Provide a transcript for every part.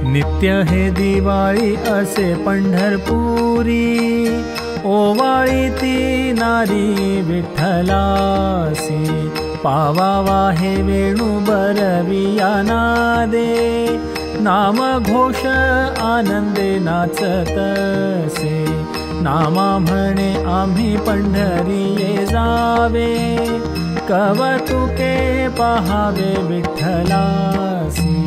नित्य हे दिवाळी असे पंढरपुरी, ओवाळी ती नारी विठ्ठलासी। पावावा हे वेणू बरविया नादे, नाम घोष आनंदे नाचतसे। नामा म्हणे आम्ही पंढरीये जावे, कवतुके पहावे विठ्ठलासी।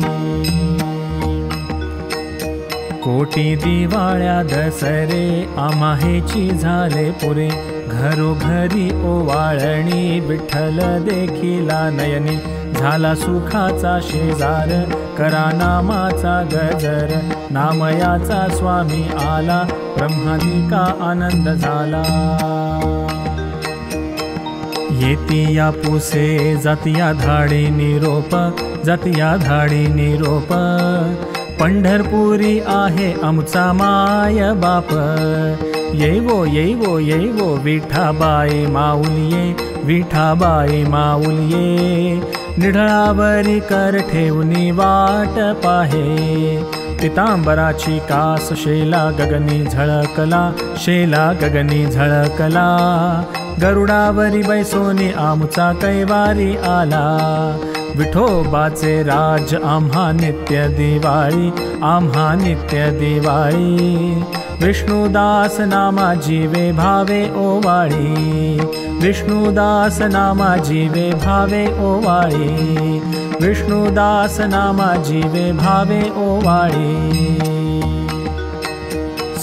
कोटी दिवाळ्या दसरे आम्हाची झाले पुरे, घरोघरी ओवाळणी विठ्ठल देखिला नयनी। झाला सुखाचा शेजार, करा नामाचा गजर, नामयाचा स्वामी आला, ब्रह्मादिका आनंद झाला। येतिया पुसे जातिया धाडी निरोप, जातिया धाडी निरोप। पंढरपुरी आहे आमचा माय बाप, येवो येवो येवो विठाबाई माऊलिये, विठाबाई माऊलिये। निढळावरी कर ठेवणी वाट पाहे, पितांबराची कास शेला गगनी झळकला, शेला गगनी झळकला। गरुडावरी बैसोनी आमचा कैवारी आला, विठोबाचे राज आम्हा नित्य दिवाळी, आम्हा नित्य दिवाळी। विष्णुदास नामा जीवे भावे ओवाळी, विष्णुदास नामा जीवे भावे ओवाळी, विष्णुदास नामा जीवे भावे ओवाळी।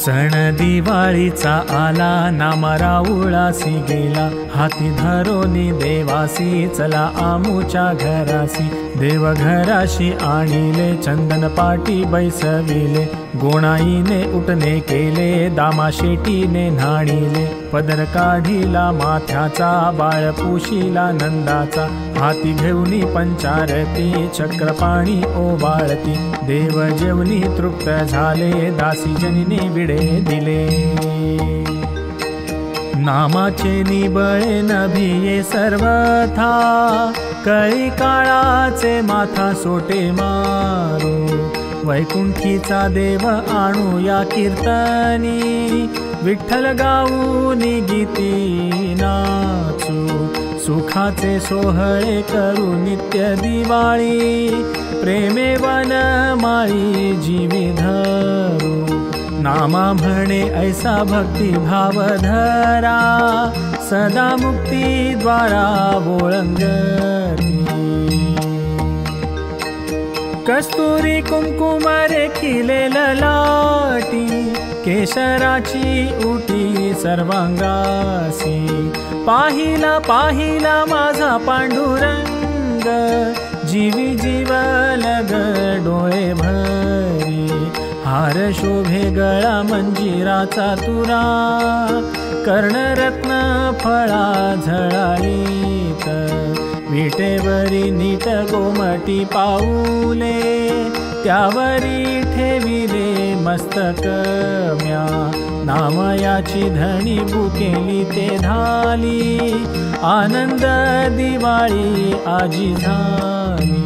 सण दिवाळीचा आला, नाम राऊळासी गेला, हाती धरोनी देवासी, चला आमुच्या घरासी। देवघराशी आणिले, चंदन पाटी बैसविले, गोणाईने उठणे केले, दामाशेटीने न्हाणिले। पदर काढिला माथ्याचा, बाळ पुशिला नंदाचा, हाती घेऊनी पंचारती, चक्रपाणी ओवाळती। देव जेवणी तृप्त झाले, दासी जनीने विडे दिले। नामाचे निबळे नभिये सर्वथा, कळी काळाचे माथा सोटे मारो। वैकुंठीचा देव आणूया कीर्तनी, विठ्ठल गाऊनी गीती नाचू। सुखाचे सोहळे करू नित्य दिवाळी, प्रेमे वनमाळी जीवी धरू। नामा म्हणे ऐसा भक्ती भाव धरा, सदा मुक्ती द्वारा ओळंगती। कस्तुरी कुंकुम रेखिले ललाटी, केशराची उटी सर्वांगासी। पाहिला पाहिला माझा पांडुरंग, जीवी जीवलग डोळे भरी। हार शोभे गळा मंजिराचा तुरा, कर्णरत्न फळा झळाळीत। विटेवरी नीट गोमटी पाऊले, त्यावरी ठेविले मस्तक म्या। नामयाची धणी बुकेली ते धाली, आनंद दिवाळी आजी झाली।